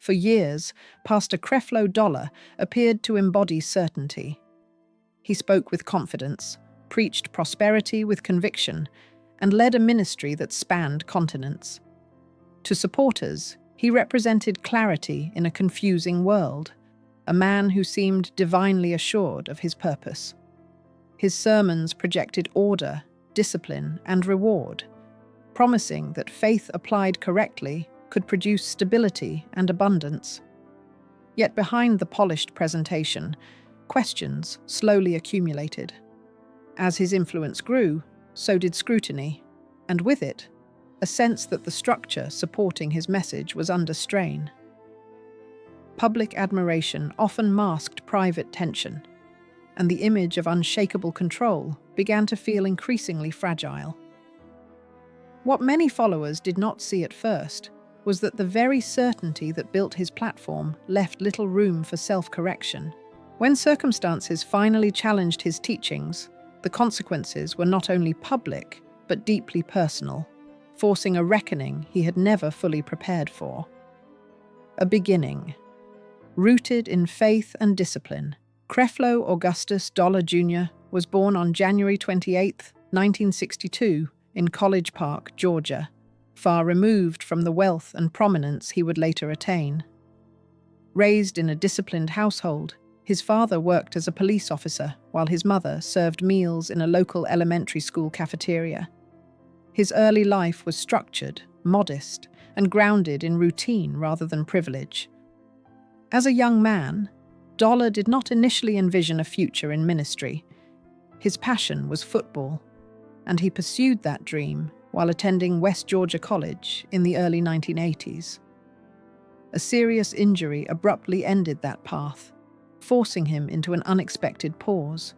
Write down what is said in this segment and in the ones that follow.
For years, Pastor Creflo Dollar appeared to embody certainty. He spoke with confidence, preached prosperity with conviction, and led a ministry that spanned continents. To supporters, he represented clarity in a confusing world, a man who seemed divinely assured of his purpose. His sermons projected order, discipline, and reward, promising that faith applied correctly could produce stability and abundance. Yet behind the polished presentation, questions slowly accumulated. As his influence grew, so did scrutiny, and with it, a sense that the structure supporting his message was under strain. Public admiration often masked private tension, and the image of unshakable control began to feel increasingly fragile. What many followers did not see at first was that the very certainty that built his platform left little room for self-correction. When circumstances finally challenged his teachings, the consequences were not only public, but deeply personal, forcing a reckoning he had never fully prepared for. A beginning. Rooted in faith and discipline, Creflo Augustus Dollar Jr. was born on January 28, 1962, in College Park, Georgia, far removed from the wealth and prominence he would later attain. Raised in a disciplined household, his father worked as a police officer while his mother served meals in a local elementary school cafeteria. His early life was structured, modest, and grounded in routine rather than privilege. As a young man, Dollar did not initially envision a future in ministry. His passion was football, and he pursued that dream while attending West Georgia College in the early 1980s. A serious injury abruptly ended that path, forcing him into an unexpected pause.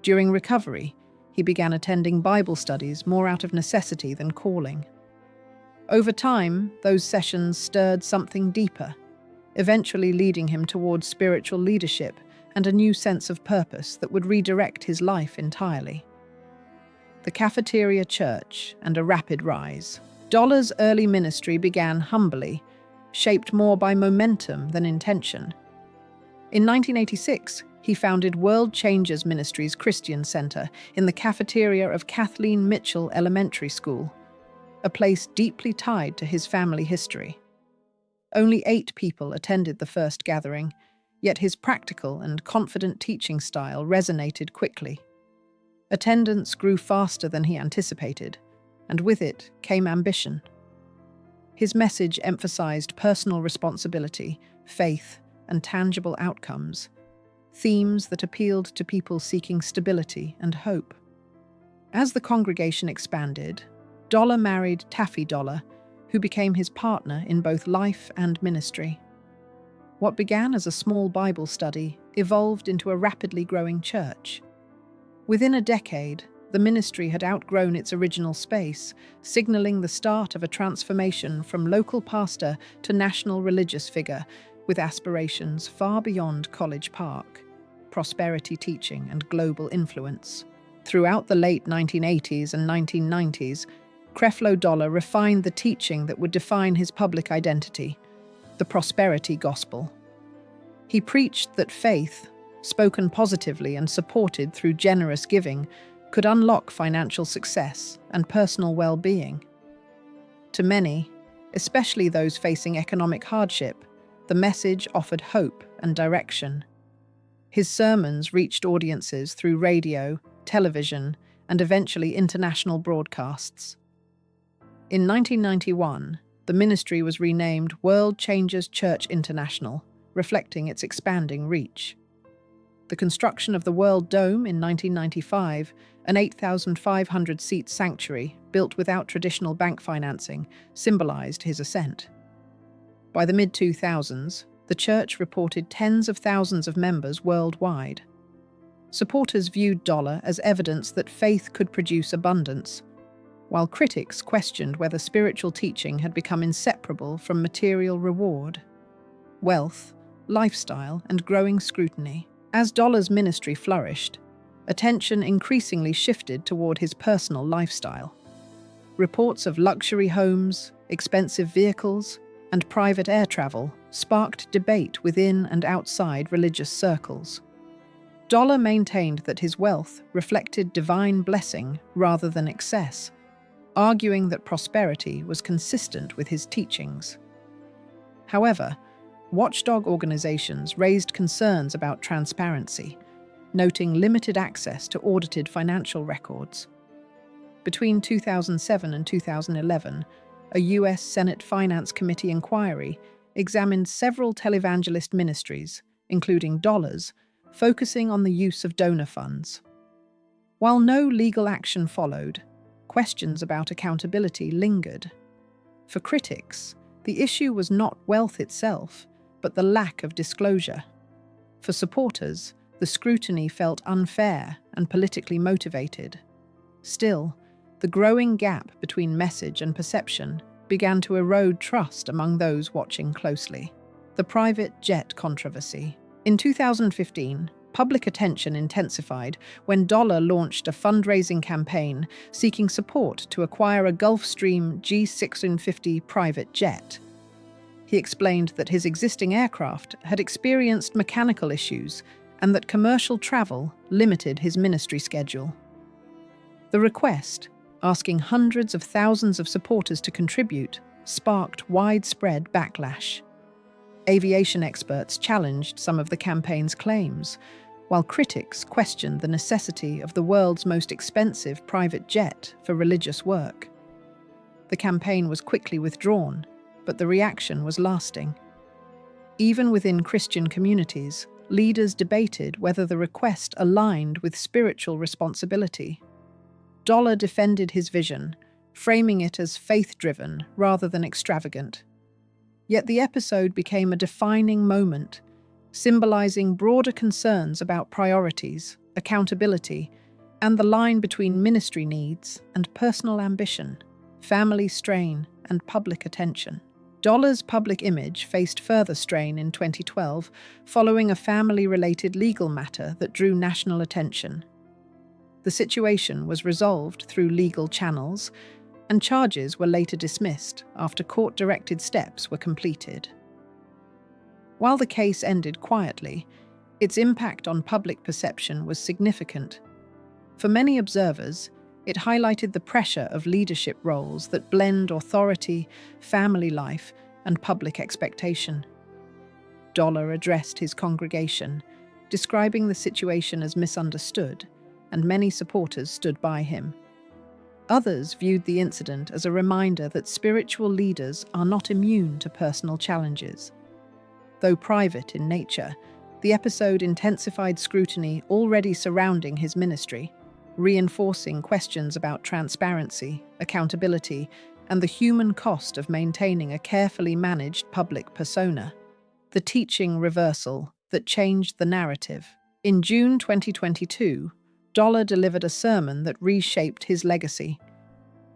During recovery, he began attending Bible studies more out of necessity than calling. Over time, those sessions stirred something deeper, eventually leading him towards spiritual leadership and a new sense of purpose that would redirect his life entirely. The cafeteria church and a rapid rise. Dollar's early ministry began humbly, shaped more by momentum than intention. In 1986, he founded World Changers Ministries Christian Center in the cafeteria of Kathleen Mitchell Elementary School, a place deeply tied to his family history. Only 8 people attended the first gathering, yet his practical and confident teaching style resonated quickly. Attendance grew faster than he anticipated, and with it came ambition. His message emphasized personal responsibility, faith, and tangible outcomes, themes that appealed to people seeking stability and hope. As the congregation expanded, Dollar married Taffy Dollar, who became his partner in both life and ministry. What began as a small Bible study evolved into a rapidly growing church. Within a decade, the ministry had outgrown its original space, signaling the start of a transformation from local pastor to national religious figure, with aspirations far beyond College Park, prosperity teaching, and global influence. Throughout the late 1980s and 1990s, Creflo Dollar refined the teaching that would define his public identity, the prosperity gospel. He preached that faith, spoken positively and supported through generous giving, could unlock financial success and personal well-being. To many, especially those facing economic hardship, the message offered hope and direction. His sermons reached audiences through radio, television, and eventually international broadcasts. In 1991, the ministry was renamed World Changers Church International, reflecting its expanding reach. The construction of the World Dome in 1995, an 8,500-seat sanctuary built without traditional bank financing, symbolized his ascent. By the mid-2000s, the church reported tens of thousands of members worldwide. Supporters viewed Dollar as evidence that faith could produce abundance, while critics questioned whether spiritual teaching had become inseparable from material reward, wealth, lifestyle, and growing scrutiny. As Dollar's ministry flourished, attention increasingly shifted toward his personal lifestyle. Reports of luxury homes, expensive vehicles, and private air travel sparked debate within and outside religious circles. Dollar maintained that his wealth reflected divine blessing rather than excess, arguing that prosperity was consistent with his teachings. However, watchdog organizations raised concerns about transparency, noting limited access to audited financial records. Between 2007 and 2011, a U.S. Senate Finance Committee inquiry examined several televangelist ministries, including Dollar's, focusing on the use of donor funds. While no legal action followed, questions about accountability lingered. For critics, the issue was not wealth itself, but the lack of disclosure. For supporters, the scrutiny felt unfair and politically motivated. Still, the growing gap between message and perception began to erode trust among those watching closely. The private jet controversy. In 2015, public attention intensified when Dollar launched a fundraising campaign seeking support to acquire a Gulfstream G650 private jet. He explained that his existing aircraft had experienced mechanical issues and that commercial travel limited his ministry schedule. The request, asking hundreds of thousands of supporters to contribute, sparked widespread backlash. Aviation experts challenged some of the campaign's claims, while critics questioned the necessity of the world's most expensive private jet for religious work. The campaign was quickly withdrawn, but the reaction was lasting. Even within Christian communities, leaders debated whether the request aligned with spiritual responsibility. Dollar defended his vision, framing it as faith-driven rather than extravagant. Yet the episode became a defining moment, symbolizing broader concerns about priorities, accountability, and the line between ministry needs and personal ambition, family strain, and public attention. Dollar's public image faced further strain in 2012 following a family-related legal matter that drew national attention. The situation was resolved through legal channels, and charges were later dismissed after court-directed steps were completed. While the case ended quietly, its impact on public perception was significant. For many observers, it highlighted the pressure of leadership roles that blend authority, family life, and public expectation. Dollar addressed his congregation, describing the situation as misunderstood, and many supporters stood by him. Others viewed the incident as a reminder that spiritual leaders are not immune to personal challenges. Though private in nature, the episode intensified scrutiny already surrounding his ministry, reinforcing questions about transparency, accountability, and the human cost of maintaining a carefully managed public persona. The teaching reversal that changed the narrative. In June 2022, Dollar delivered a sermon that reshaped his legacy.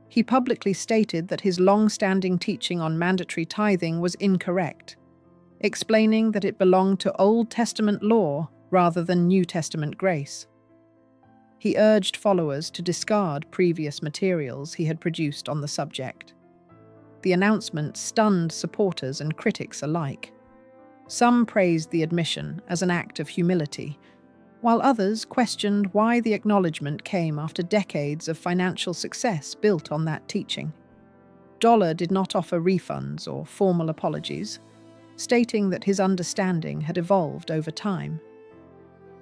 He publicly stated that his long-standing teaching on mandatory tithing was incorrect, explaining that it belonged to Old Testament law rather than New Testament grace. He urged followers to discard previous materials he had produced on the subject. The announcement stunned supporters and critics alike. Some praised the admission as an act of humility, while others questioned why the acknowledgement came after decades of financial success built on that teaching. Dollar did not offer refunds or formal apologies, stating that his understanding had evolved over time.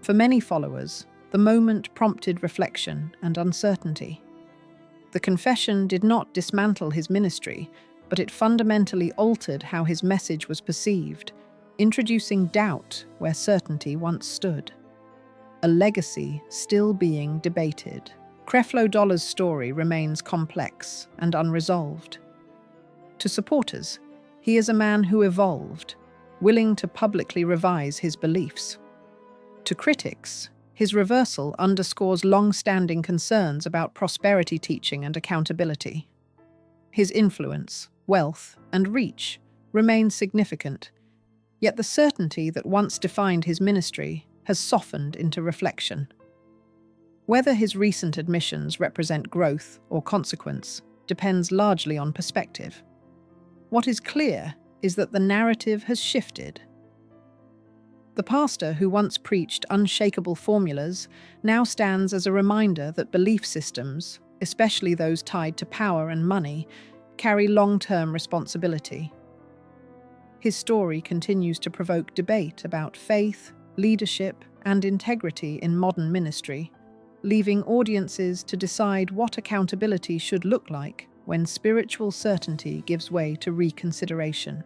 For many followers, the moment prompted reflection and uncertainty. The confession did not dismantle his ministry, but it fundamentally altered how his message was perceived, introducing doubt where certainty once stood. A legacy still being debated. Creflo Dollar's story remains complex and unresolved. To supporters, he is a man who evolved, willing to publicly revise his beliefs. To critics, his reversal underscores long-standing concerns about prosperity teaching and accountability. His influence, wealth, and reach remain significant, yet the certainty that once defined his ministry has softened into reflection. Whether his recent admissions represent growth or consequence depends largely on perspective. What is clear is that the narrative has shifted. The pastor who once preached unshakable formulas now stands as a reminder that belief systems, especially those tied to power and money, carry long-term responsibility. His story continues to provoke debate about faith, leadership, and integrity in modern ministry, leaving audiences to decide what accountability should look like when spiritual certainty gives way to reconsideration.